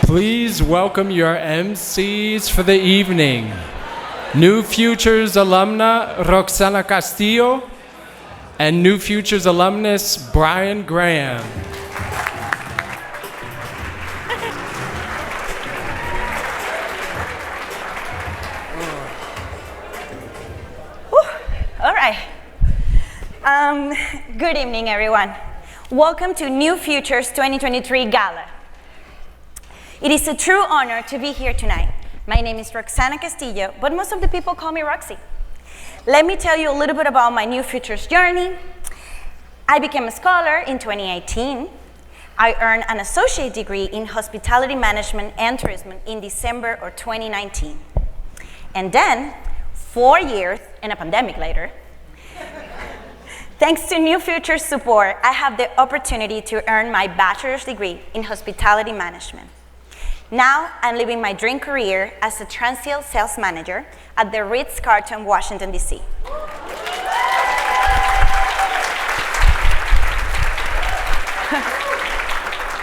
Please welcome your MCs for the evening. New Futures alumna Roxana Castillo and New Futures alumnus Brian Graham. All right. Good evening, everyone. Welcome to New Futures 2023 Gala. It is a true honor to be here tonight. My name is Roxana Castillo, but most of the people call me Roxy. Let me tell you a little bit about my New Futures journey. I became a scholar in 2018. I earned an associate degree in hospitality management and tourism in December of 2019. And then, 4 years and a pandemic later, thanks to New Futures support, I have the opportunity to earn my bachelor's degree in hospitality management. Now, I'm living my dream career as a transient sales manager at the Ritz-Carlton, Washington, D.C.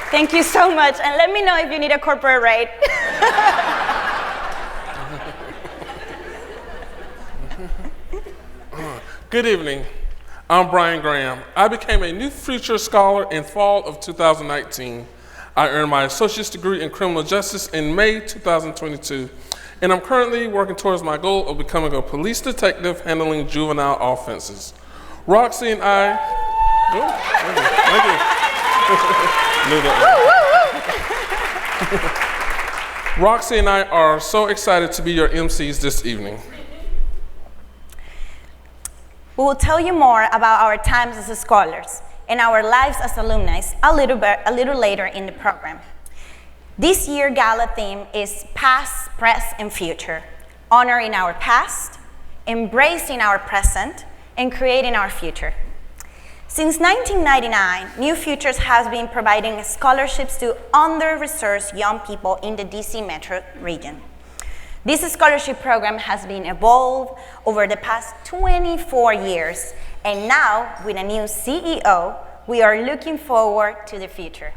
Thank you so much, and let me know if you need a corporate rate. Good evening. I'm Brian Graham. I became a New Future Scholar in fall of 2019. I earned my associate's degree in criminal justice in May 2022, and I'm currently working towards my goal of becoming a police detective handling juvenile offenses. Roxy and I, Roxy and I are so excited to be your MCs this evening. We will tell you more about our times as scholars and our lives as alumni a little later in the program. This year's Gala theme is Past, Present, and Future, honoring our past, embracing our present, and creating our future. Since 1999, New Futures has been providing scholarships to under-resourced young people in the DC metro region. This scholarship program has been evolved over the past 24 years, and now with a new CEO, we are looking forward to the future.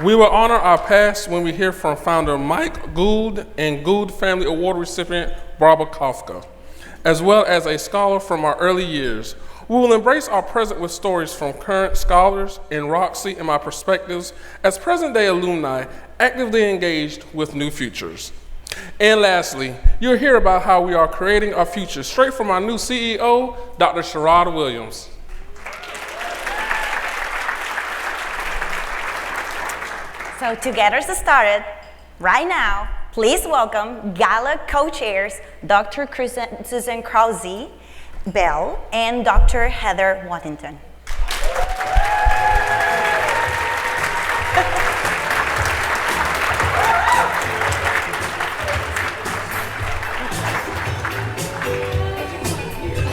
We will honor our past when we hear from founder Mike Gould and Gould Family Award recipient Barbara Kafka, as well as a scholar from our early years. We will embrace our present with stories from current scholars and Roxy and my perspectives as present-day alumni actively engaged with New Futures. And lastly, you'll hear about how we are creating our future straight from our new CEO, Dr. Sherrod Williams. So to get us started, right now, please welcome Gala co-chairs Dr. Susan Krause Bell and Dr. Heather Waddington.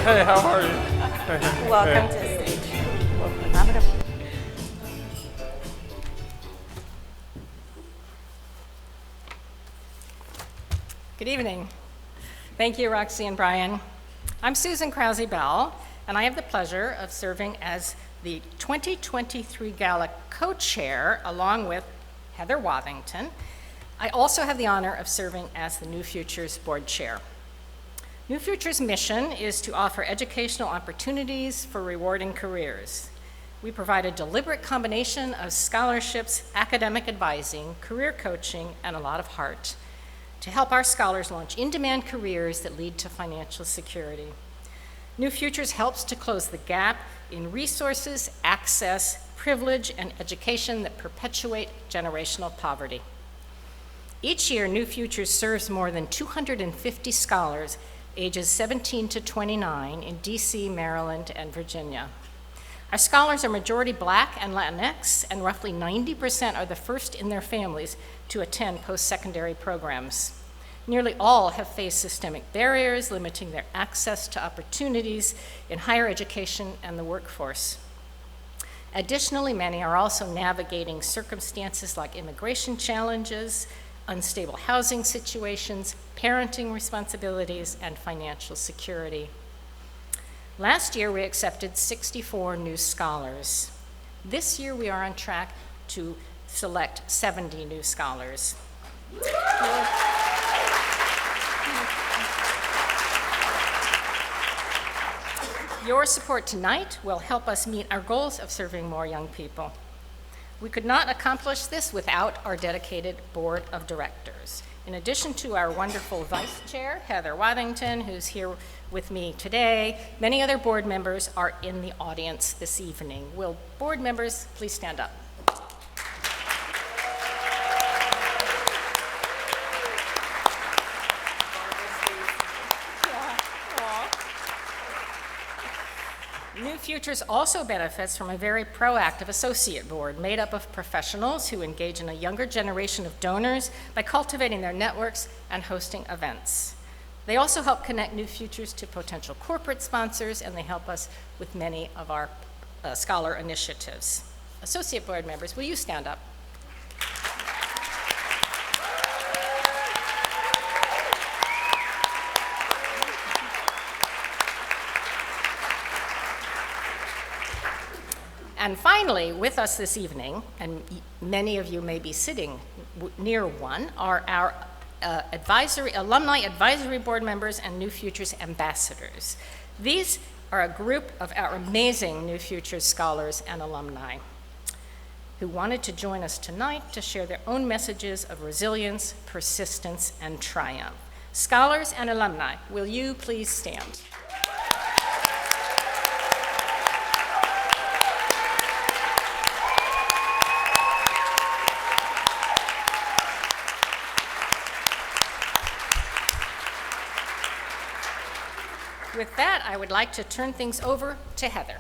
Hey, how are you? Welcome to the stage. Good evening. Thank you, Roxy and Brian. I'm Susan Krause Bell, and I have the pleasure of serving as the 2023 Gala co-chair along with Heather Waddington. I also have the honor of serving as the New Futures board chair. New Futures' mission is to offer educational opportunities for rewarding careers. We provide a deliberate combination of scholarships, academic advising, career coaching, and a lot of heart to help our scholars launch in-demand careers that lead to financial security. New Futures helps to close the gap in resources, access, privilege, and education that perpetuate generational poverty. Each year, New Futures serves more than 250 scholars ages 17 to 29 in DC, Maryland, and Virginia. Our scholars are majority Black and Latinx, and roughly 90% are the first in their families to attend post-secondary programs. Nearly all have faced systemic barriers, limiting their access to opportunities in higher education and the workforce. Additionally, many are also navigating circumstances like immigration challenges, unstable housing situations, parenting responsibilities, and financial security. Last year, we accepted 64 new scholars. This year, we are on track to select 70 new scholars. Your support tonight will help us meet our goals of serving more young people. We could not accomplish this without our dedicated board of directors. In addition to our wonderful vice chair, Heather Waddington, who's here with me today, many other board members are in the audience this evening. Will board members please stand up? New Futures also benefits from a very proactive associate board made up of professionals who engage in a younger generation of donors by cultivating their networks and hosting events. They also help connect New Futures to potential corporate sponsors, and they help us with many of our scholar initiatives. Associate board members, will you stand up? And finally, with us this evening, and many of you may be sitting near one, are our alumni advisory board members and New Futures ambassadors. These are a group of our amazing New Futures scholars and alumni who wanted to join us tonight to share their own messages of resilience, persistence, and triumph. Scholars and alumni, will you please stand? With that, I would like to turn things over to Heather.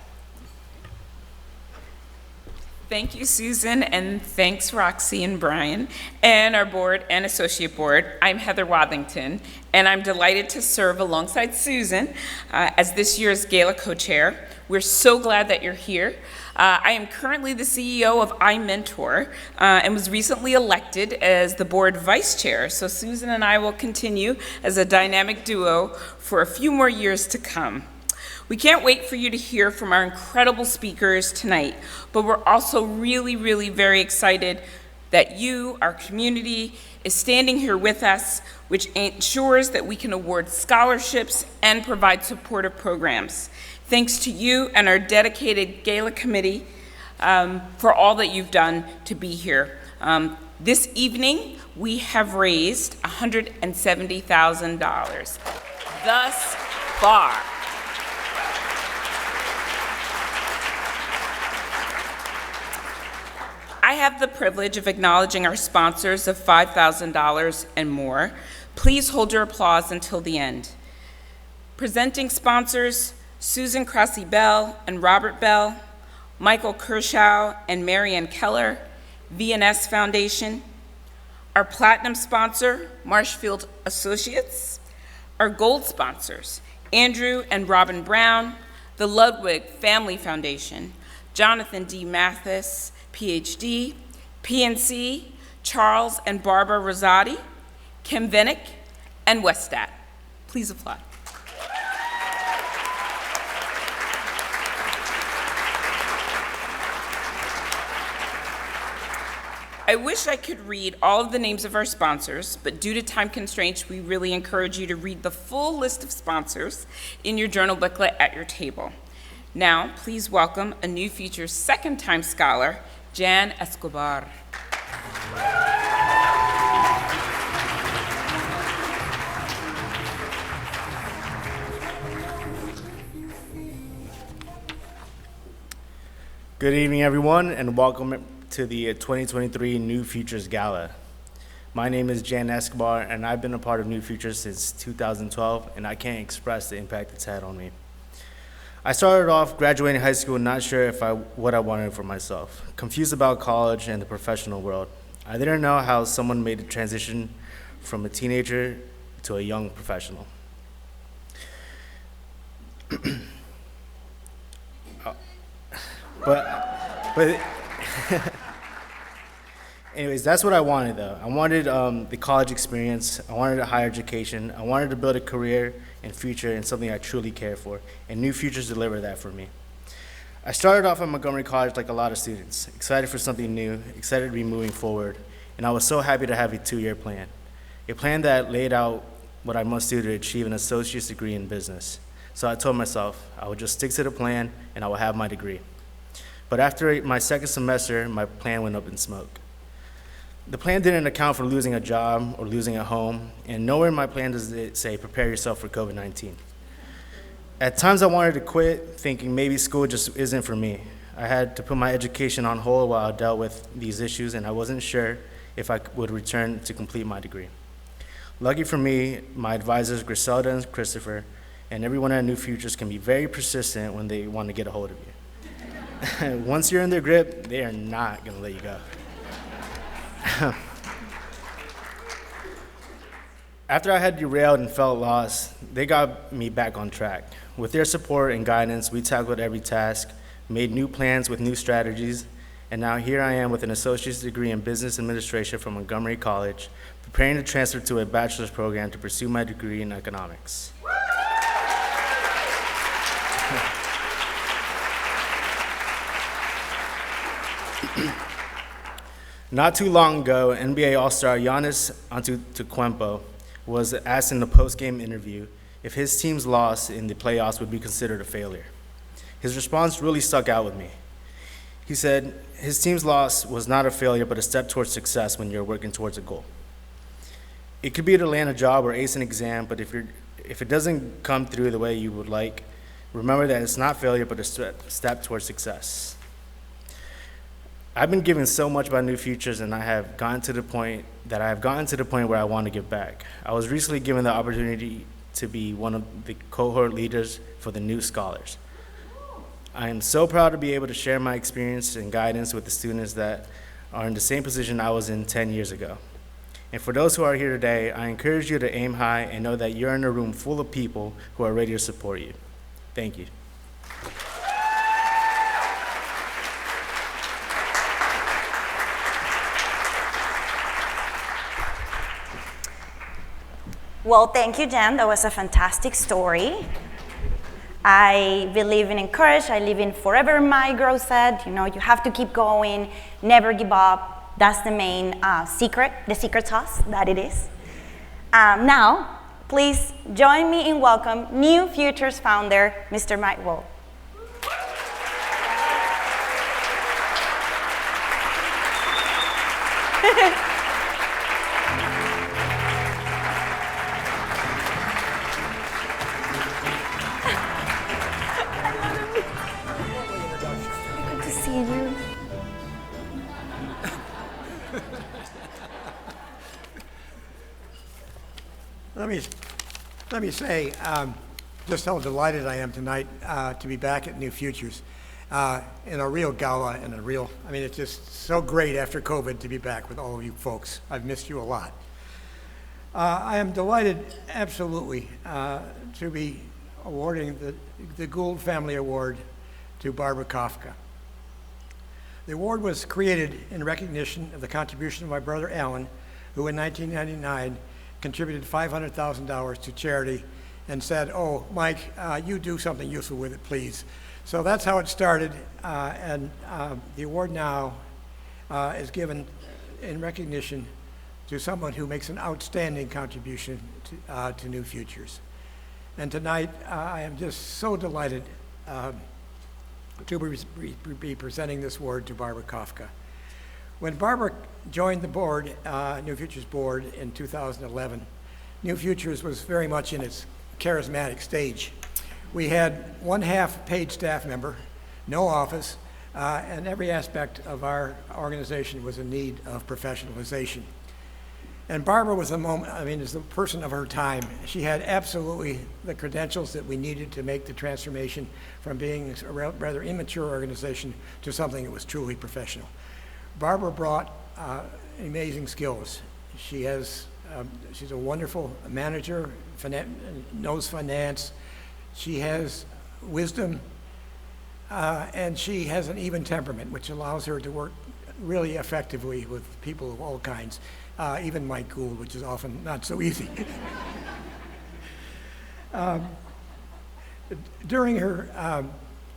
Thank you, Susan, and thanks, Roxy and Brian, and our board and associate board. I'm Heather Waddington, and I'm delighted to serve alongside Susan as this year's Gala co-chair. We're so glad that you're here. I am currently the CEO of iMentor and was recently elected as the board vice chair, so Susan and I will continue as a dynamic duo for a few more years to come. We can't wait for you to hear from our incredible speakers tonight, but we're also really very excited that you, our community, is standing here with us, which ensures that we can award scholarships and provide supportive programs. Thanks to you and our dedicated Gala committee for all that you've done to be here. This evening, we have raised $170,000 thus far. I have the privilege of acknowledging our sponsors of $5,000 and more. Please hold your applause until the end. Presenting sponsors, Susan Crosby Bell and Robert Bell, Michael Kershaw and Marianne Keller, V&S Foundation, our platinum sponsor, Marshfield Associates, our gold sponsors, Andrew and Robin Brown, the Ludwig Family Foundation, Jonathan D. Mathis, PhD, PNC, Charles and Barbara Rosati, Kim Vinnick, and Westat. Please applaud. I wish I could read all of the names of our sponsors, but due to time constraints, we really encourage you to read the full list of sponsors in your journal booklet at your table. Now, please welcome a New Futures second-time scholar, Jan Escobar. Good evening, everyone, and welcome to the 2023 New Futures Gala. My name is Jan Escobar, and I've been a part of New Futures since 2012, and I can't express the impact it's had on me. I started off graduating high school not sure what I wanted for myself, confused about college and the professional world. I didn't know how someone made the transition from a teenager to a young professional. But Anyways, that's what I wanted, though. I wanted the college experience. I wanted a higher education. I wanted to build a career and future in something I truly care for, and New Futures delivered that for me. I started off at Montgomery College like a lot of students, excited for something new, excited to be moving forward, and I was so happy to have a 2-year plan, a plan that laid out what I must do to achieve an associate's degree in business. So I told myself I would just stick to the plan and I will have my degree. But after my second semester, my plan went up in smoke. The plan didn't account for losing a job or losing a home, and nowhere in my plan does it say prepare yourself for COVID-19. At times I wanted to quit, thinking maybe school just isn't for me. I had to put my education on hold while I dealt with these issues, and I wasn't sure if I would return to complete my degree. Lucky for me, my advisors, Griselda and Christopher, and everyone at New Futures can be very persistent when they want to get a hold of you. Once you're in their grip, they are not going to let you go. After I had derailed and felt lost, they got me back on track. With their support and guidance, we tackled every task, made new plans with new strategies, and now here I am with an associate's degree in business administration from Montgomery College, preparing to transfer to a bachelor's program to pursue my degree in economics. Not too long ago, NBA All-Star Giannis Antetokounmpo was asked in the post-game interview if his team's loss in the playoffs would be considered a failure. His response really stuck out with me. He said his team's loss was not a failure, but a step towards success when you're working towards a goal. It could be to land a job or ace an exam, but if it doesn't come through the way you would like, remember that it's not failure, but a step towards success. I've been given so much by New Futures, and I have gotten to the point where I want to give back. I was recently given the opportunity to be one of the cohort leaders for the new scholars. I am so proud to be able to share my experience and guidance with the students that are in the same position I was in 10 years ago. And for those who are here today, I encourage you to aim high and know that you're in a room full of people who are ready to support you. Thank you. Well, thank you, Jen. That was a fantastic story. I believe in encourage. I live in forever, my girl said. You know, you have to keep going, never give up. That's the main secret, the secret sauce that it is. Now, please join me in welcome New Futures founder, Mr. Mike Wolf. Let me say just how delighted I am tonight to be back at New Futures in a real gala and it's just so great after COVID to be back with all of you folks. I've missed you a lot. I am delighted, absolutely, to be awarding the Gould Family Award to Barbara Kafka. The award was created in recognition of the contribution of my brother Alan, who in 1999 contributed $500,000 to charity and said, "Oh, Mike, you do something useful with it, please." So that's how it started, and the award now is given in recognition to someone who makes an outstanding contribution to New Futures. And tonight, I am just so delighted to be presenting this award to Barbara Kafka. When Barbara joined the board, New Futures board in 2011, New Futures was very much in its charismatic stage. We had one half paid staff member, no office, and every aspect of our organization was in need of professionalization. And Barbara was is the person of her time. She had absolutely the credentials that we needed to make the transformation from being a rather immature organization to something that was truly professional. Barbara brought amazing skills. She's a wonderful manager, knows finance. She has wisdom, and she has an even temperament, which allows her to work really effectively with people of all kinds, even Mike Gould, which is often not so easy. During her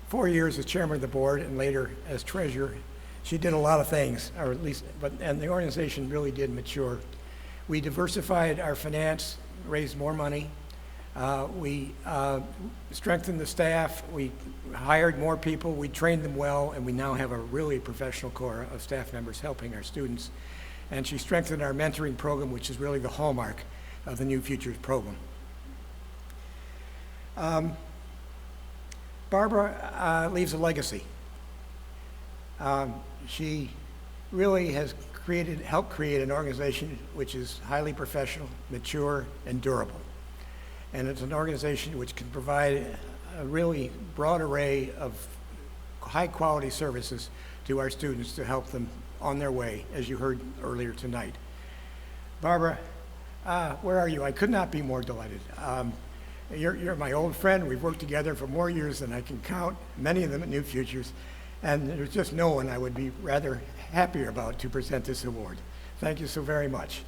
4 years as chairman of the board and later as treasurer, she did a lot of things, or at least, and the organization really did mature. We diversified our finance, raised more money. We strengthened the staff. We hired more people. We trained them well, and we now have a really professional core of staff members helping our students. And she strengthened our mentoring program, which is really the hallmark of the New Futures program. Barbara leaves a legacy. She really has helped create an organization which is highly professional, mature, and durable. And it's an organization which can provide a really broad array of high-quality services to our students to help them on their way, as you heard earlier tonight. Barbara, where are you? I could not be more delighted. You're my old friend. We've worked together for more years than I can count, many of them at New Futures, and there's just no one I would be rather happier about to present this award. Thank you so very much.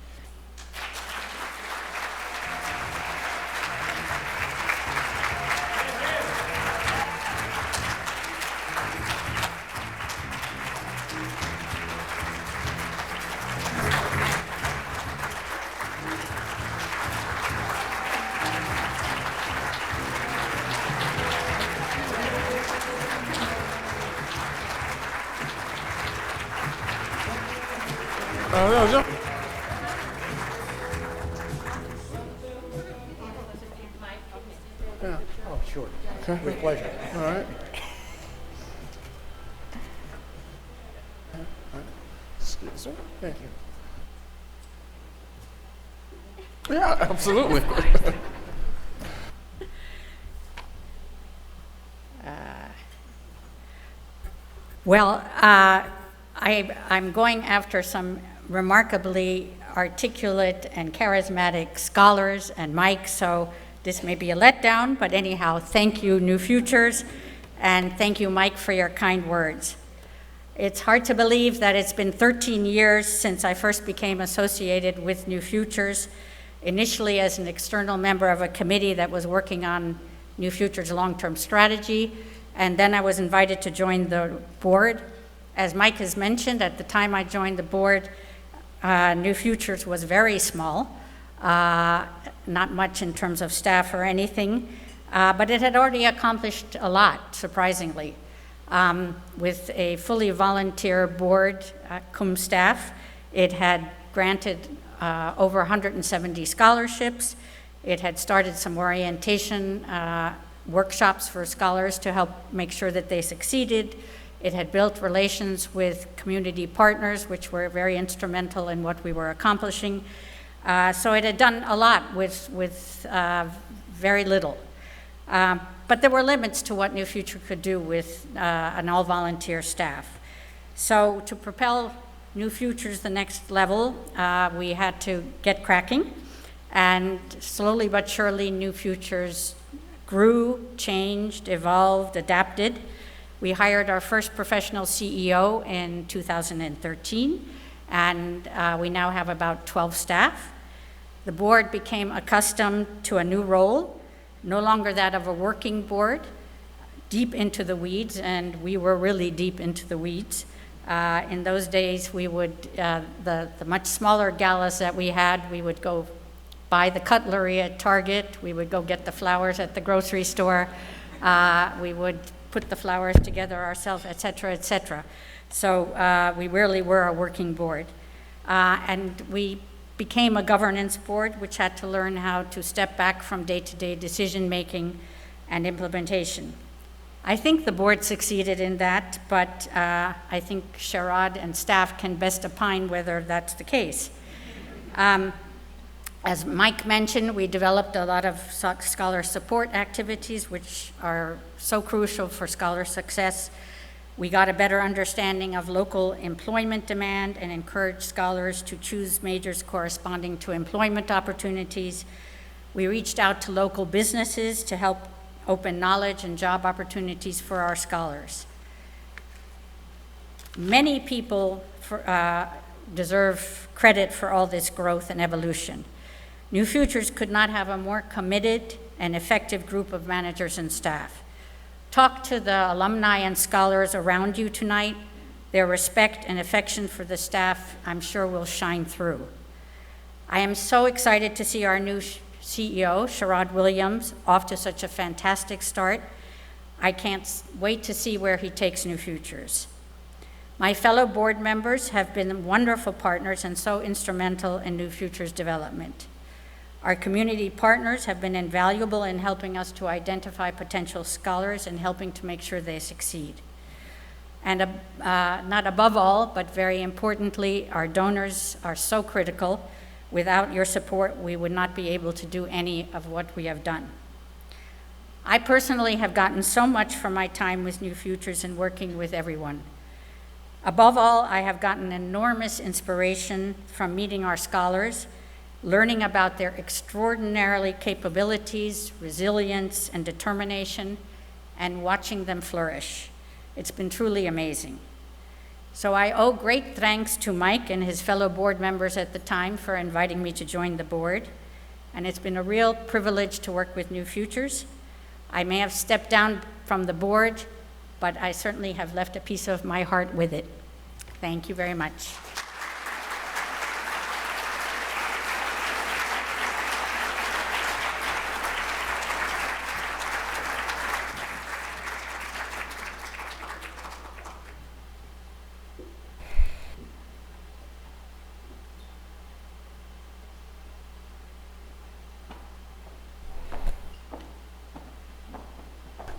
Oh, sure. Okay. With pleasure. All right. Excuse me. Thank you. Yeah, absolutely. Well, I'm going after some remarkably articulate and charismatic scholars and Mike, so this may be a letdown, but anyhow, thank you, New Futures, and thank you, Mike, for your kind words. It's hard to believe that it's been 13 years since I first became associated with New Futures, initially as an external member of a committee that was working on New Futures' long-term strategy, and then I was invited to join the board. As Mike has mentioned, at the time I joined the board, New Futures was very small, not much in terms of staff or anything, but it had already accomplished a lot, surprisingly. With a fully volunteer board, cum staff, it had granted over 170 scholarships. It had started some orientation workshops for scholars to help make sure that they succeeded. It had built relations with community partners, which were very instrumental in what we were accomplishing. So it had done a lot with very little. But there were limits to what New Future could do with an all-volunteer staff. So to propel New Futures the next level, we had to get cracking. And slowly but surely, New Futures grew, changed, evolved, adapted. We hired our first professional CEO in 2013, and we now have about 12 staff. The board became accustomed to a new role, no longer that of a working board, deep into the weeds, and we were really deep into the weeds. In those days, we would, the much smaller galas that we had, we would go buy the cutlery at Target, we would go get the flowers at the grocery store, we would put the flowers together ourselves, et cetera, et cetera. So we really were a working board. And we became a governance board, which had to learn how to step back from day-to-day decision-making and implementation. I think the board succeeded in that, but I think Sherrod and staff can best opine whether that's the case. As Mike mentioned, we developed a lot of scholar support activities, which are so crucial for scholar success. We got a better understanding of local employment demand and encouraged scholars to choose majors corresponding to employment opportunities. We reached out to local businesses to help open knowledge and job opportunities for our scholars. Many people deserve credit for all this growth and evolution. New Futures could not have a more committed and effective group of managers and staff. Talk to the alumni and scholars around you tonight. Their respect and affection for the staff, I'm sure, will shine through. I am so excited to see our new CEO, Sherrod Williams, off to such a fantastic start. I can't wait to see where he takes New Futures. My fellow board members have been wonderful partners and so instrumental in New Futures development. Our community partners have been invaluable in helping us to identify potential scholars and helping to make sure they succeed. And not above all, but very importantly, our donors are so critical. Without your support, we would not be able to do any of what we have done. I personally have gotten so much from my time with New Futures and working with everyone. Above all, I have gotten enormous inspiration from meeting our scholars, learning about their extraordinarily capabilities, resilience, and determination, and watching them flourish. It's been truly amazing. So I owe great thanks to Mike and his fellow board members at the time for inviting me to join the board, and it's been a real privilege to work with New Futures. I may have stepped down from the board, but I certainly have left a piece of my heart with it. Thank you very much.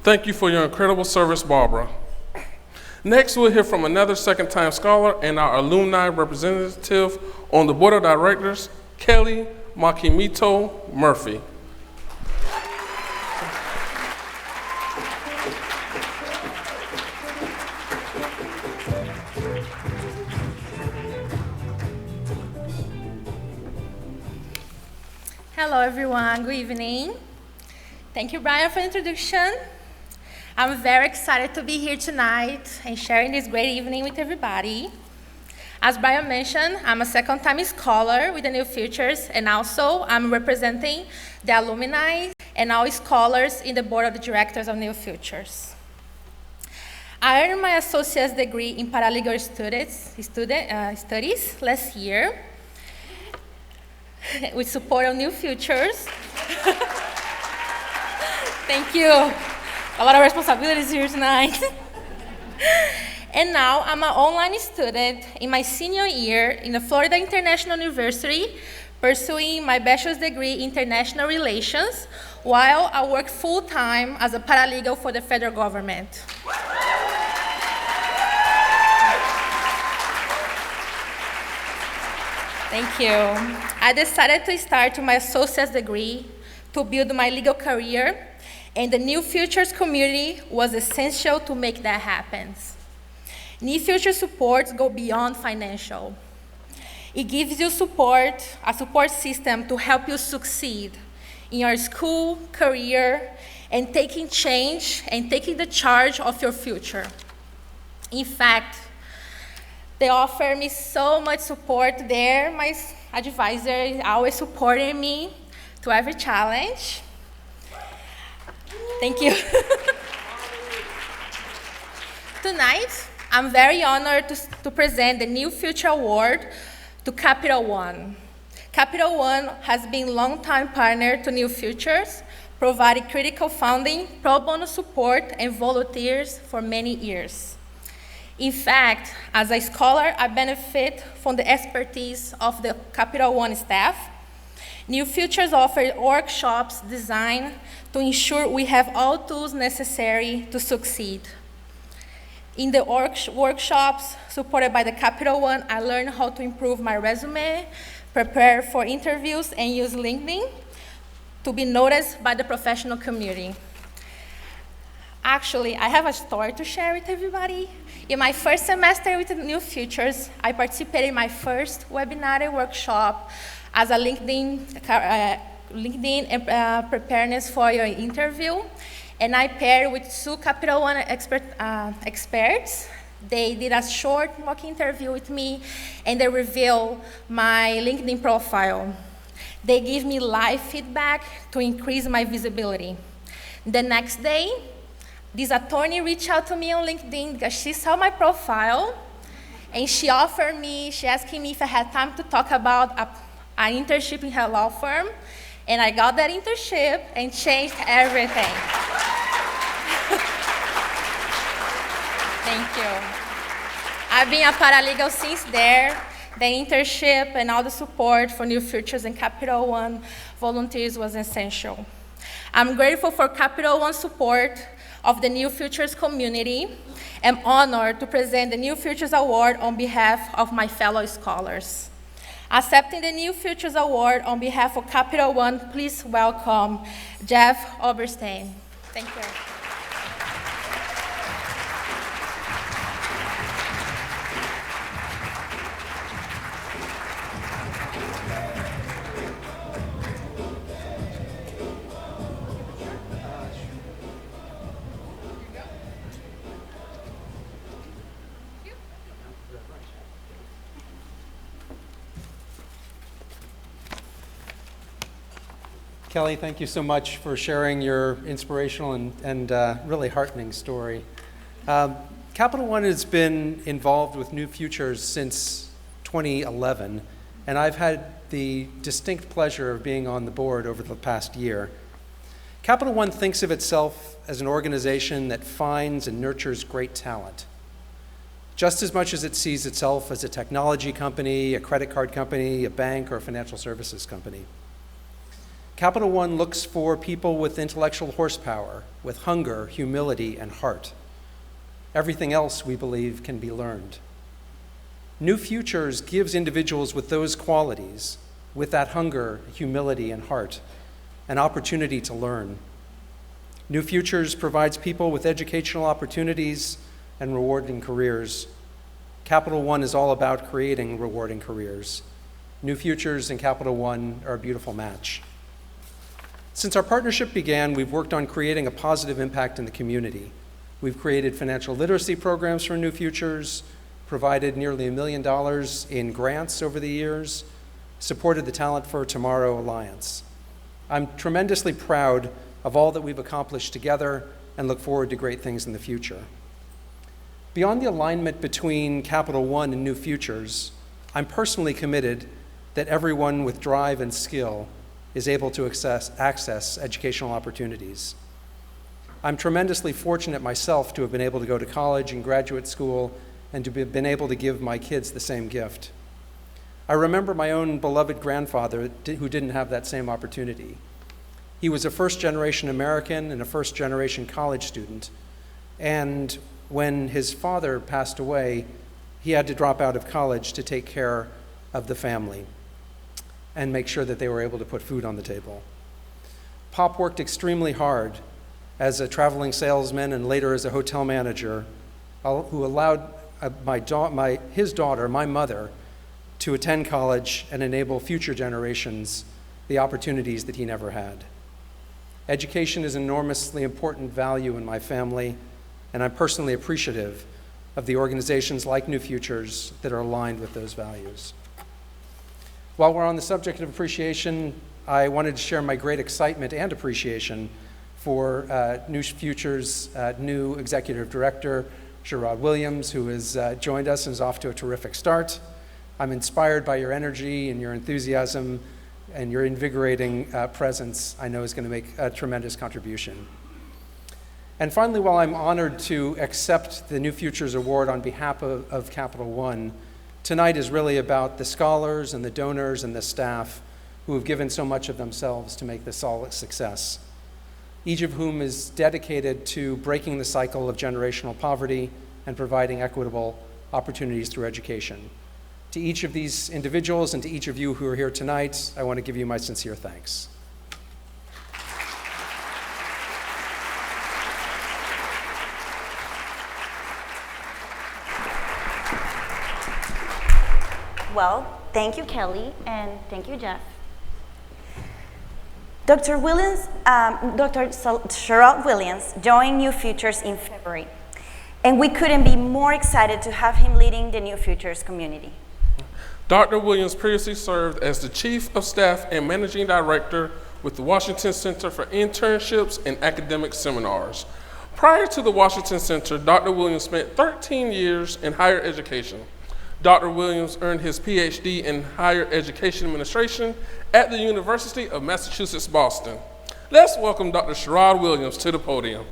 Thank you for your incredible service, Barbara. Next, we'll hear from another second-time scholar and our alumni representative on the Board of Directors, Kelly Makimito Murphy. Hello, everyone. Good evening. Thank you, Brian, for the introduction. I'm very excited to be here tonight and sharing this great evening with everybody. As Brian mentioned, I'm a second-time scholar with the New Futures, and also I'm representing the alumni and all scholars in the Board of Directors of New Futures. I earned my associate's degree in paralegal studies last year with support of New Futures. Thank you. A lot of responsibilities here tonight. And now I'm an online student in my senior year in the Florida International University, pursuing my bachelor's degree in international relations, while I work full-time as a paralegal for the federal government. Thank you. I decided to start my associate's degree to build my legal career, and the New Futures community was essential to make that happen. New Futures supports go beyond financial. It gives you a support system to help you succeed in your school, career, and taking change and taking the charge of your future. In fact, they offer me so much support there. My advisor is always supporting me to every challenge. Thank you. Tonight, I'm very honored to present the New Future Award to Capital One. Capital One has been a long-time partner to New Futures, providing critical funding, pro bono support, and volunteers for many years. In fact, as a scholar, I benefit from the expertise of the Capital One staff. New Futures offers workshops designed to ensure we have all tools necessary to succeed. In the workshops supported by the Capital One, I learned how to improve my resume, prepare for interviews, and use LinkedIn to be noticed by the professional community. Actually, I have a story to share with everybody. In my first semester with the New Futures, I participated in my first webinar workshop as a LinkedIn preparedness for your interview, and I paired with two Capital One experts They did a short mock interview with me, and they revealed my LinkedIn profile. They give me live feedback to increase my visibility. The next day, this attorney reached out to me on LinkedIn because she saw my profile, and she asked me if I had time to talk about an internship in her law firm, and I got that internship and changed everything. Thank you. I've been a paralegal since there. The internship and all the support for New Futures and Capital One volunteers was essential. I'm grateful for Capital One's support of the New Futures community. I'm honored to present the New Futures Award on behalf of my fellow scholars. Accepting the New Futures Award on behalf of Capital One, please welcome Jeff Oberstein. Thank you. Kelly, thank you so much for sharing your inspirational and really heartening story. Capital One has been involved with New Futures since 2011, and I've had the distinct pleasure of being on the board over the past year. Capital One thinks of itself as an organization that finds and nurtures great talent, just as much as it sees itself as a technology company, a credit card company, a bank, or a financial services company. Capital One looks for people with intellectual horsepower, with hunger, humility, and heart. Everything else, we believe, can be learned. New Futures gives individuals with those qualities, with that hunger, humility, and heart, an opportunity to learn. New Futures provides people with educational opportunities and rewarding careers. Capital One is all about creating rewarding careers. New Futures and Capital One are a beautiful match. Since our partnership began, we've worked on creating a positive impact in the community. We've created financial literacy programs for New Futures, provided nearly $1 million in grants over the years, supported the Talent for Tomorrow Alliance. I'm tremendously proud of all that we've accomplished together and look forward to great things in the future. Beyond the alignment between Capital One and New Futures, I'm personally committed that everyone with drive and skill is able to access educational opportunities. I'm tremendously fortunate myself to have been able to go to college and graduate school and to have been able to give my kids the same gift. I remember my own beloved grandfather who didn't have that same opportunity. He was a first-generation American and a first-generation college student, and when his father passed away, he had to drop out of college to take care of the family and make sure that they were able to put food on the table. Pop worked extremely hard as a traveling salesman and later as a hotel manager, who allowed his daughter, my mother, to attend college and enable future generations the opportunities that he never had. Education is an enormously important value in my family, and I'm personally appreciative of the organizations like New Futures that are aligned with those values. While we're on the subject of appreciation, I wanted to share my great excitement and appreciation for New Futures' new executive director, Sherrod Williams, who has joined us and is off to a terrific start. I'm inspired by your energy and your enthusiasm, and your invigorating presence, I know, is going to make a tremendous contribution. And finally, while I'm honored to accept the New Futures Award on behalf of Capital One, tonight is really about the scholars and the donors and the staff who have given so much of themselves to make this all a success, each of whom is dedicated to breaking the cycle of generational poverty and providing equitable opportunities through education. To each of these individuals and to each of you who are here tonight, I want to give you my sincere thanks. Well, thank you, Kelly, and thank you, Jeff. Dr. Sherrod Williams joined New Futures in February. And we couldn't be more excited to have him leading the New Futures community. Dr. Williams previously served as the Chief of Staff and Managing Director with the Washington Center for Internships and Academic Seminars. Prior to the Washington Center, Dr. Williams spent 13 years in higher education. Dr. Williams earned his PhD in Higher Education Administration at the University of Massachusetts, Boston. Let's welcome Dr. Sherrod Williams to the podium.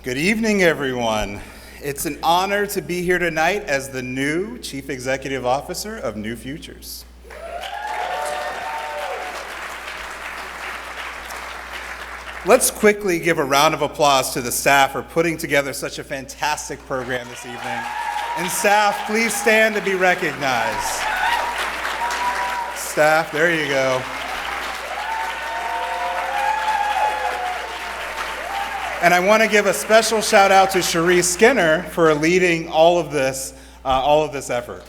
Good evening, everyone. It's an honor to be here tonight as the new Chief Executive Officer of New Futures. Let's quickly give a round of applause to the staff for putting together such a fantastic program this evening. And staff, please stand to be recognized. Staff, there you go. And I want to give a special shout out to Cherie Skinner for leading all of this effort.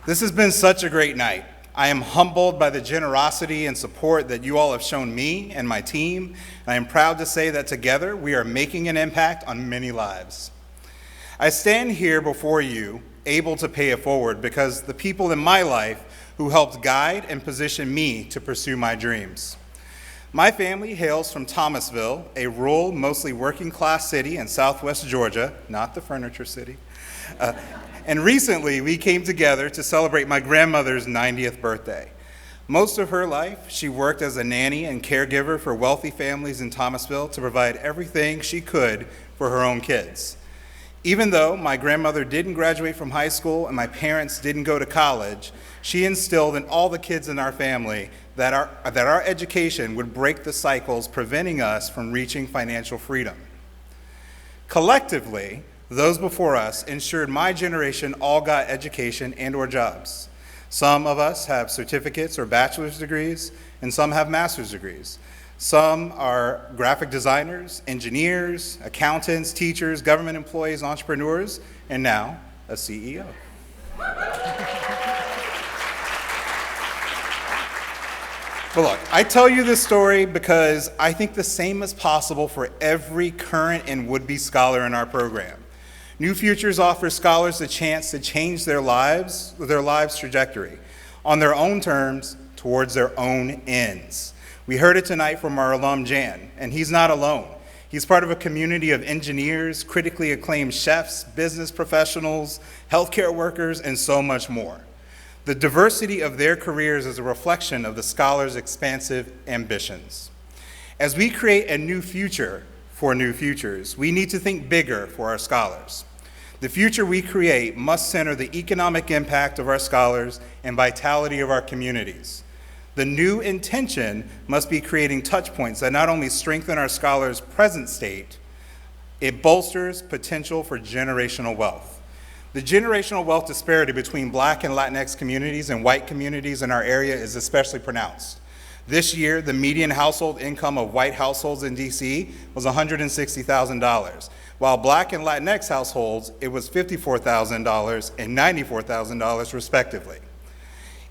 This has been such a great night. I am humbled by the generosity and support that you all have shown me and my team, and I am proud to say that together we are making an impact on many lives. I stand here before you, able to pay it forward because the people in my life who helped guide and position me to pursue my dreams. My family hails from Thomasville, a rural, mostly working-class city in southwest Georgia, not the furniture city. And recently, we came together to celebrate my grandmother's 90th birthday. Most of her life, she worked as a nanny and caregiver for wealthy families in Thomasville to provide everything she could for her own kids. Even though my grandmother didn't graduate from high school and my parents didn't go to college, she instilled in all the kids in our family that our education would break the cycles preventing us from reaching financial freedom. Collectively, those before us ensured my generation all got education and/or jobs. Some of us have certificates or bachelor's degrees, and some have master's degrees. Some are graphic designers, engineers, accountants, teachers, government employees, entrepreneurs, and now a CEO. But look, I tell you this story because I think the same is possible for every current and would-be scholar in our program. New Futures offers scholars the chance to change their lives trajectory on their own terms towards their own ends. We heard it tonight from our alum, Jan, and he's not alone. He's part of a community of engineers, critically acclaimed chefs, business professionals, healthcare workers, and so much more. The diversity of their careers is a reflection of the scholars' expansive ambitions. As we create a new future for New Futures, we need to think bigger for our scholars. The future we create must center the economic impact of our scholars and vitality of our communities. The new intention must be creating touch points that not only strengthen our scholars' present state, it bolsters potential for generational wealth. The generational wealth disparity between Black and Latinx communities and white communities in our area is especially pronounced. This year, the median household income of white households in DC was $160,000, while Black and Latinx households, it was $54,000 and $94,000 respectively.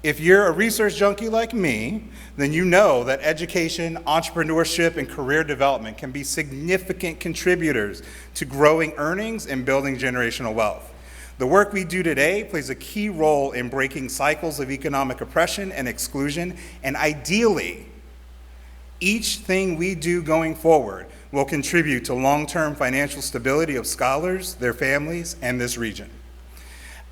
If you're a research junkie like me, then you know that education, entrepreneurship, and career development can be significant contributors to growing earnings and building generational wealth. The work we do today plays a key role in breaking cycles of economic oppression and exclusion, and ideally, each thing we do going forward will contribute to long-term financial stability of scholars, their families, and this region.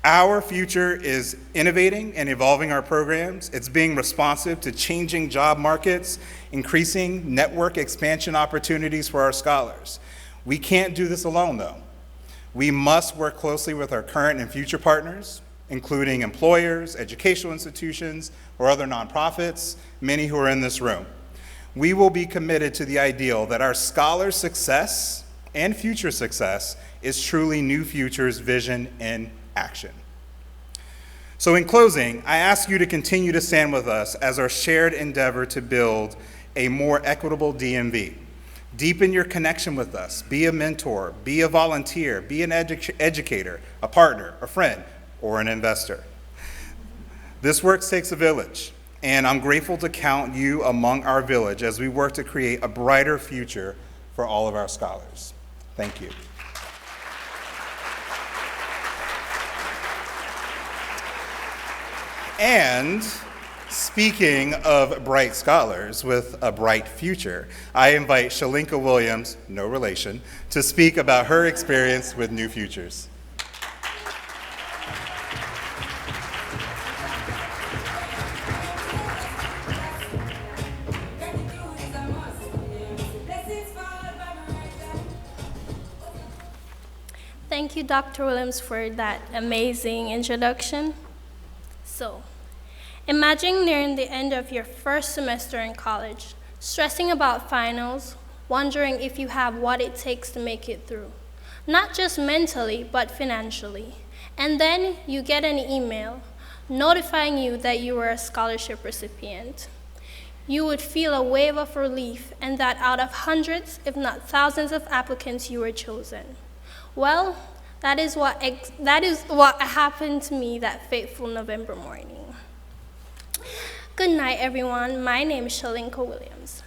Our future is innovating and evolving our programs. It's being responsive to changing job markets, increasing network expansion opportunities for our scholars. We can't do this alone, though. We must work closely with our current and future partners, including employers, educational institutions, or other nonprofits, many who are in this room. We will be committed to the ideal that our scholars' success and future success is truly New Futures' vision in action. So in closing, I ask you to continue to stand with us as our shared endeavor to build a more equitable DMV. Deepen your connection with us. Be a mentor, be a volunteer, be an educator, a partner, a friend, or an investor. This work takes a village, and I'm grateful to count you among our village as we work to create a brighter future for all of our scholars. Thank you. And speaking of bright scholars with a bright future, I invite Shalinka Williams, no relation, to speak about her experience with New Futures. Thank you, Dr. Williams, for that amazing introduction. So, imagine nearing the end of your first semester in college, stressing about finals, wondering if you have what it takes to make it through, not just mentally, but financially. And then you get an email notifying you that you were a scholarship recipient. You would feel a wave of relief and that out of hundreds, if not thousands of applicants, you were chosen. Well, that is what happened to me that fateful November morning. Good night, everyone. My name is Shalinka Williams.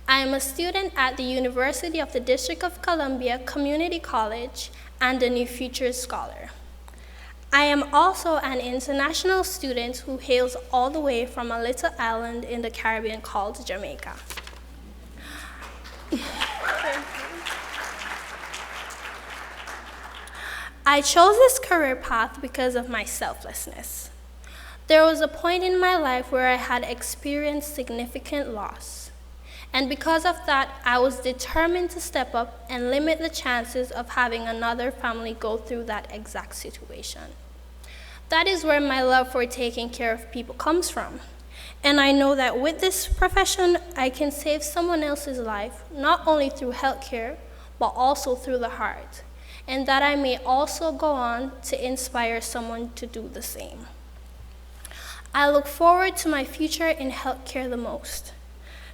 I am a student at the University of the District of Columbia Community College and a New Futures Scholar. I am also an international student who hails all the way from a little island in the Caribbean called Jamaica. I chose this career path because of my selflessness. There was a point in my life where I had experienced significant loss. And because of that, I was determined to step up and limit the chances of having another family go through that exact situation. That is where my love for taking care of people comes from. And I know that with this profession, I can save someone else's life, not only through healthcare, but also through the heart. And that I may also go on to inspire someone to do the same. I look forward to my future in healthcare the most.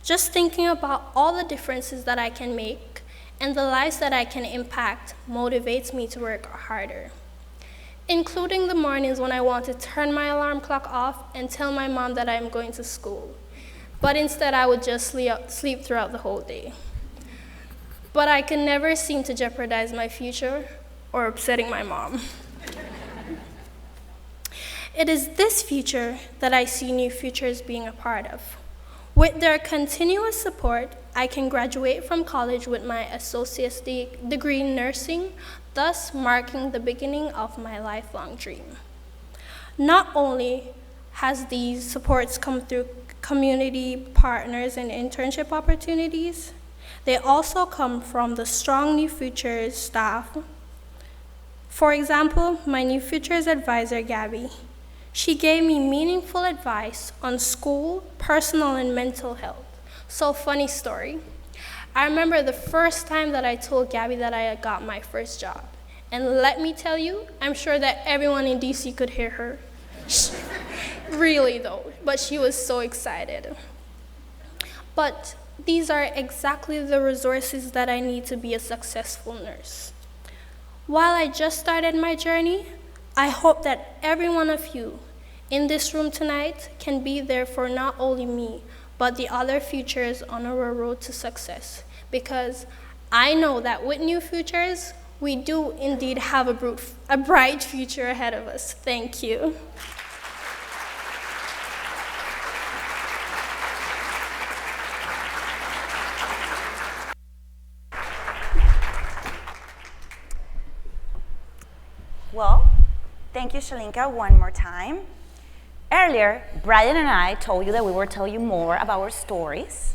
Just thinking about all the differences that I can make and the lives that I can impact motivates me to work harder. Including the mornings when I want to turn my alarm clock off and tell my mom that I'm going to school. But instead I would just sleep throughout the whole day. But I can never seem to jeopardize my future or upsetting my mom. It is this future that I see New Futures being a part of. With their continuous support, I can graduate from college with my associate's degree in nursing, thus marking the beginning of my lifelong dream. Not only has these supports come through community partners and internship opportunities, they also come from the strong New Futures staff. For example, my New Futures advisor, Gabby. She gave me meaningful advice on school, personal, and mental health. So funny story. I remember the first time that I told Gabby that I had got my first job. And let me tell you, I'm sure that everyone in DC could hear her. Really though, but she was so excited. But these are exactly the resources that I need to be a successful nurse. While I just started my journey, I hope that every one of you in this room tonight can be there for not only me, but the other futures on our road to success. Because I know that with New Futures, we do indeed have a bright future ahead of us. Thank you. Well, thank you, Shalinka, one more time. Earlier, Brian and I told you that we will tell you more about our stories.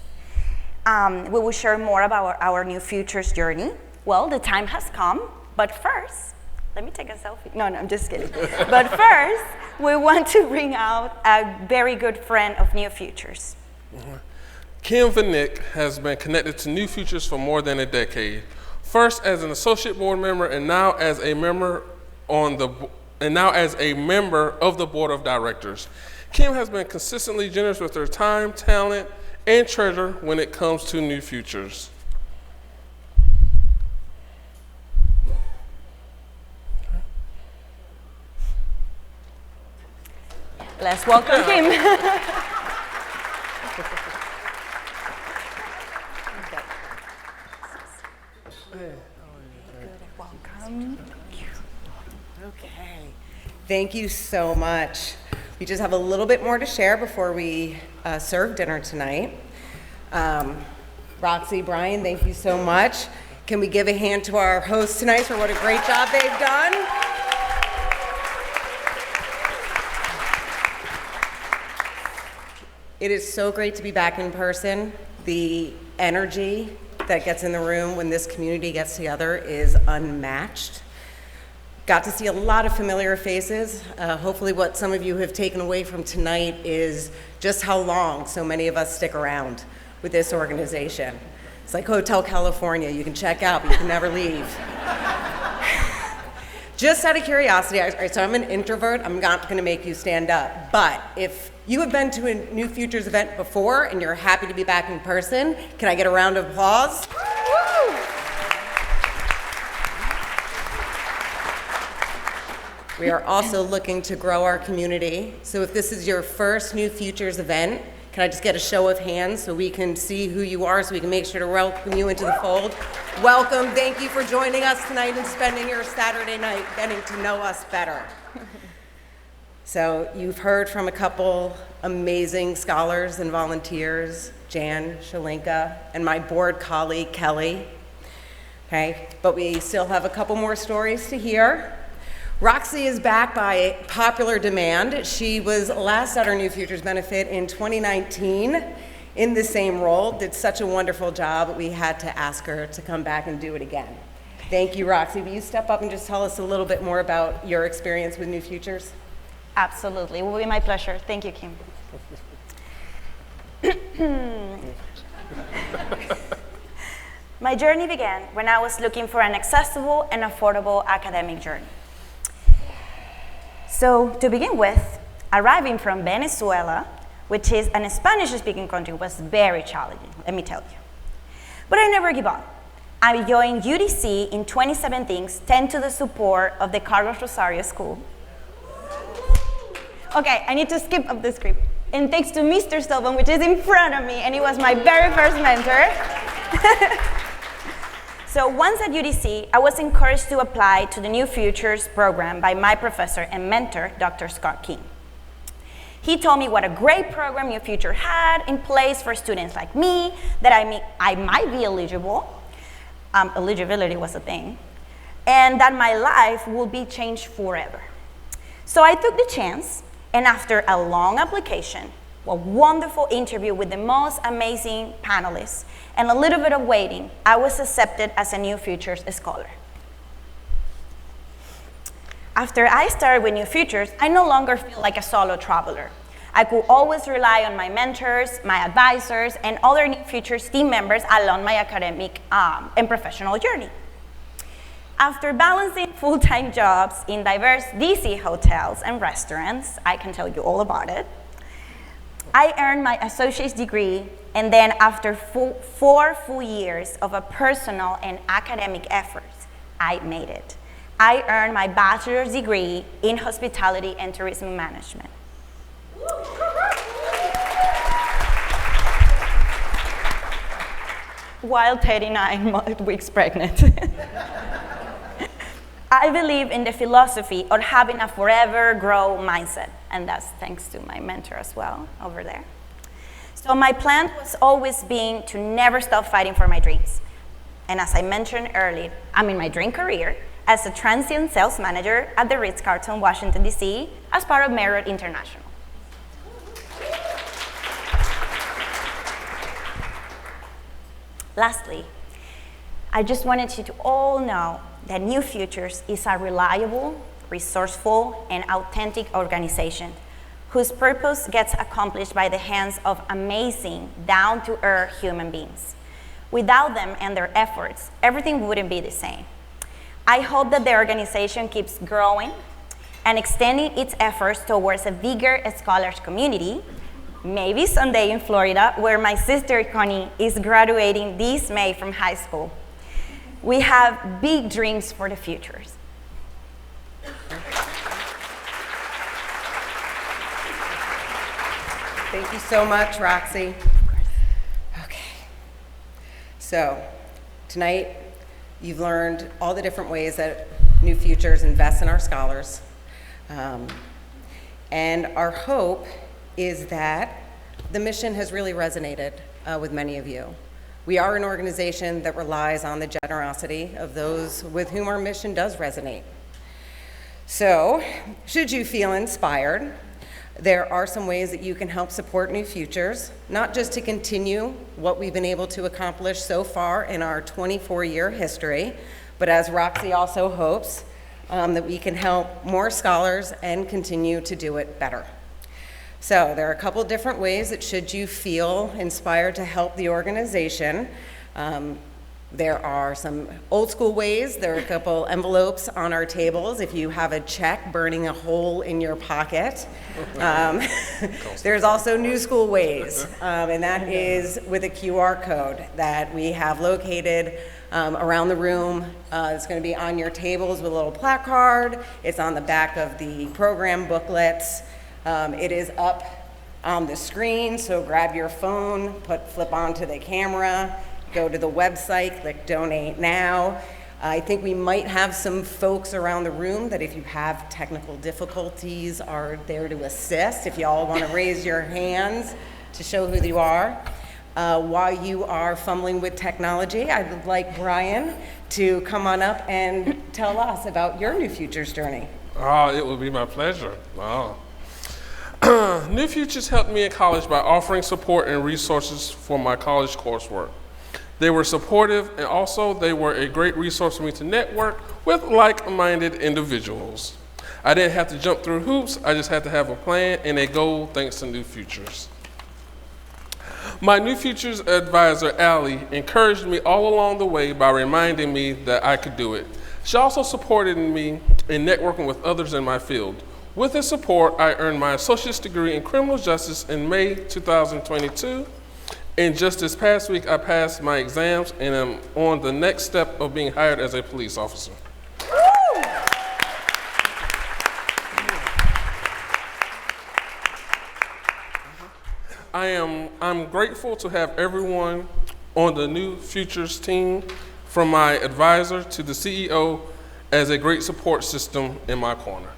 We will share more about our New Futures journey. Well, the time has come, but first, let me take a selfie. No, I'm just kidding. But first, we want to bring out a very good friend of New Futures. Kim Vanik has been connected to New Futures for more than a decade. First as an associate board member, and now as a member of the board of directors. Kim has been consistently generous with her time, talent, and treasure when it comes to New Futures. Let's welcome Kim. Welcome. Okay. Thank you so much. We just have a little bit more to share before we serve dinner tonight. Roxy, Brian, thank you so much. Can we give a hand to our hosts tonight for what a great job they've done? It is so great to be back in person. The energy that gets in the room when this community gets together is unmatched. Got to see a lot of familiar faces. Hopefully what some of you have taken away from tonight is just how long so many of us stick around with this organization. It's like Hotel California. You can check out, but you can never leave. Just out of curiosity, so I'm an introvert. I'm not going to make you stand up. But if you have been to a New Futures event before and you're happy to be back in person, can I get a round of applause? Woo! We are also looking to grow our community. So if this is your first New Futures event, can I just get a show of hands so we can see who you are, so we can make sure to welcome you into the fold? Welcome, thank you for joining us tonight and spending your Saturday night getting to know us better. So you've heard from a couple amazing scholars and volunteers, Jan, Shalinka, and my board colleague, Kelly. Okay, but we still have a couple more stories to hear. Roxy is back by popular demand. She was last at our New Futures benefit in 2019 in the same role, did such a wonderful job, we had to ask her to come back and do it again. Thank you, Roxy. Will you step up and just tell us a little bit more about your experience with New Futures? Absolutely, it will be my pleasure. Thank you, Kim. My journey began when I was looking for an accessible and affordable academic journey. So to begin with, arriving from Venezuela, which is a Spanish-speaking country, was very challenging, let me tell you. But I never give up. I joined UDC in 2017, thanks to the support of the Carlos Rosario School. Okay, I need to skip up the script. And thanks to Mr. Stovin, which is in front of me, and he was my very first mentor. So once at UDC, I was encouraged to apply to the New Futures program by my professor and mentor, Dr. Scott King. He told me what a great program New Future had in place for students like me, that I might be eligible, eligibility was a thing, and that my life will be changed forever. So I took the chance, and after a long application, a wonderful interview with the most amazing panelists, and a little bit of waiting, I was accepted as a New Futures scholar. After I started with New Futures, I no longer feel like a solo traveler. I could always rely on my mentors, my advisors, and other New Futures team members along my academic and professional journey. After balancing full-time jobs in diverse DC hotels and restaurants, I can tell you all about it, I earned my associate's degree, and then after 4 full years of a personal and academic efforts, I made it. I earned my bachelor's degree in hospitality and tourism management. While 39 weeks pregnant. I believe in the philosophy of having a forever grow mindset, and that's thanks to my mentor as well over there. So my plan was always being to never stop fighting for my dreams. And as I mentioned earlier, I'm in my dream career as a transient sales manager at the Ritz-Carlton, Washington, D.C. as part of Marriott International. Lastly, I just wanted you to all know that New Futures is a reliable, resourceful, and authentic organization whose purpose gets accomplished by the hands of amazing, down-to-earth human beings. Without them and their efforts, everything wouldn't be the same. I hope that the organization keeps growing and extending its efforts towards a bigger scholars community, maybe someday in Florida, where my sister Connie is graduating this May from high school. We have big dreams for the futures. Thank you so much, Roxy. Okay. So, tonight, you've learned all the different ways that New Futures invests in our scholars. And our hope is that the mission has really resonated with many of you. We are an organization that relies on the generosity of those with whom our mission does resonate. So, should you feel inspired, there are some ways that you can help support New Futures, not just to continue what we've been able to accomplish so far in our 24-year history, but as Roxy also hopes, that we can help more scholars and continue to do it better. So there are a couple different ways that should you feel inspired to help the organization. There are some old school ways. There are a couple envelopes on our tables if you have a check burning a hole in your pocket. There's also new school ways, and that is with a QR code that we have located around the room. It's going to be on your tables with a little placard. It's on the back of the program booklets. It is up on the screen, so grab your phone, flip onto the camera, go to the website, click Donate Now. I think we might have some folks around the room that if you have technical difficulties are there to assist. If you all want to raise your hands to show who you are. While you are fumbling with technology, I would like Brian to come on up and tell us about your New Futures journey. It would be my pleasure. Wow. New Futures helped me in college by offering support and resources for my college coursework. They were supportive, and also they were a great resource for me to network with like-minded individuals. I didn't have to jump through hoops, I just had to have a plan and a goal thanks to New Futures. My New Futures advisor, Allie, encouraged me all along the way by reminding me that I could do it. She also supported me in networking with others in my field. With this support, I earned my associate's degree in criminal justice in May 2022. And just this past week, I passed my exams and am on the next step of being hired as a police officer. I'm grateful to have everyone on the New Futures team, from my advisor to the CEO, as a great support system in my corner.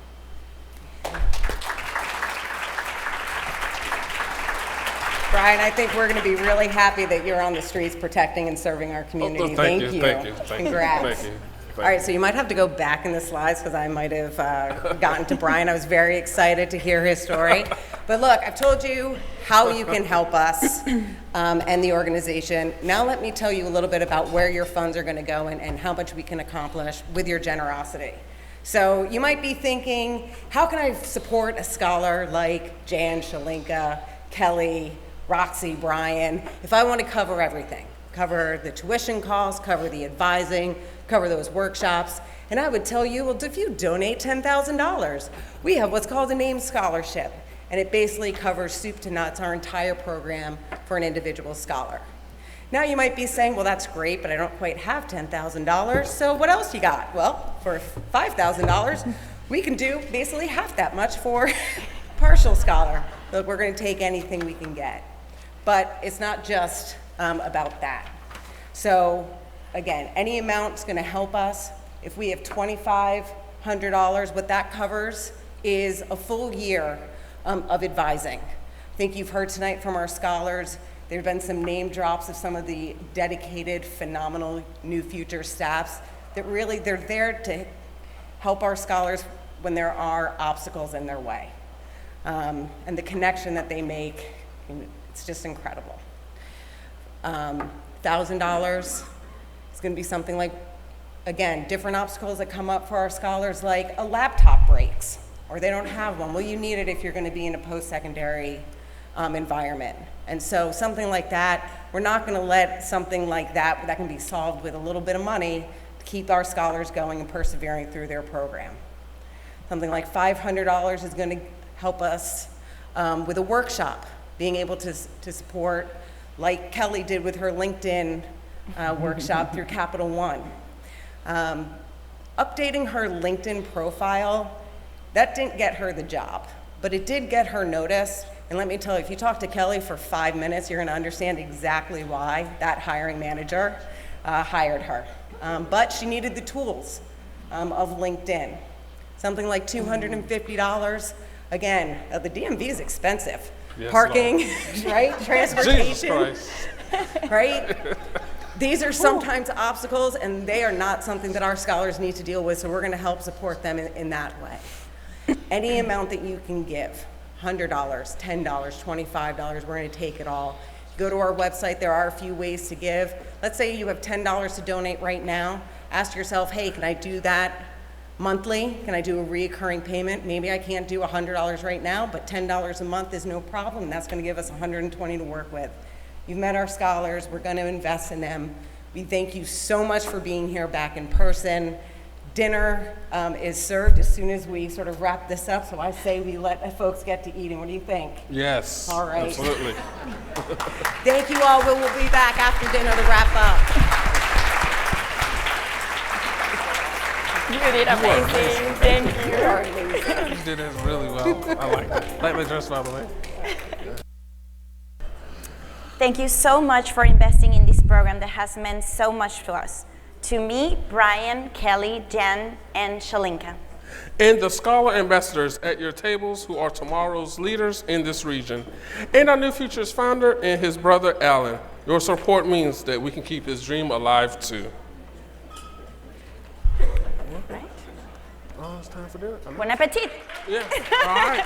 Brian, I think we're going to be really happy that you're on the streets protecting and serving our community. Thank you. Congrats. All right, so you might have to go back in the slides because I might have gotten to Brian. I was very excited to hear his story. But look, I've told you how you can help us and the organization. Now let me tell you a little bit about where your funds are going to go and how much we can accomplish with your generosity. So you might be thinking, how can I support a scholar like Jan, Shalinka, Kelly, Roxy, Brian, if I want to cover everything? Cover the tuition costs, cover the advising, cover those workshops. And I would tell you, well, if you donate $10,000, we have what's called a named scholarship. And it basically covers soup to nuts, our entire program for an individual scholar. Now you might be saying, well, that's great, but I don't quite have $10,000, so what else you got? Well, for $5,000, we can do basically half that much for partial scholar. Look, we're going to take anything we can get. But it's not just about that. So again, any amount's going to help us. If we have $2,500, what that covers is a full year of advising. I think you've heard tonight from our scholars. There have been some name drops of some of the dedicated, phenomenal New Future staffs that really, they're there to help our scholars when there are obstacles in their way. And the connection that they make, it's just incredible. $1,000 is going to be something like, again, different obstacles that come up for our scholars, like a laptop breaks, or they don't have one. Well, you need it if you're going to be in a post-secondary environment. And so something like that, we're not going to let something like that can be solved with a little bit of money to keep our scholars going and persevering through their program. Something like $500 is going to help us with a workshop, being able to support, like Kelly did with her LinkedIn workshop through Capital One. Updating her LinkedIn profile, that didn't get her the job, but it did get her notice And let me tell you, if you talk to Kelly for 5 minutes, you're going to understand exactly why that hiring manager hired her. But she needed the tools of LinkedIn. Something like $250. Again, the DMV is expensive. Yes, Parking, Lord. right? Transportation, Jesus Christ. right? These are sometimes obstacles, and they are not something that our scholars need to deal with, so we're going to help support them in that way. Any amount that you can give, $100, $10, $25, we're going to take it all. Go to our website, there are a few ways to give. Let's say you have $10 to donate right now. Ask yourself, hey, can I do that monthly? Can I do a recurring payment? Maybe I can't do $100 right now, but $10 a month is no problem. That's going to give us $120 to work with. You've met our scholars. We're going to invest in them. We thank you so much for being here back in person. Dinner is served as soon as we sort of wrap this up, so I say we let folks get to eating. What do you think? Yes. All right. Absolutely. Thank you all. We will be back after dinner to wrap up. You did amazing. Thank you. You did this really well. I like it. Lightly dressed, by the way. Thank you so much for investing in this program that has meant so much to us. To me, Brian, Kelly, Jan, and Shalinka. And the scholar ambassadors at your tables who are tomorrow's leaders in this region. And our New Futures founder and his brother, Alan. Your support means that we can keep his dream alive, too. Right. Oh, it's time for dinner. Bon appetit. Yeah. All right.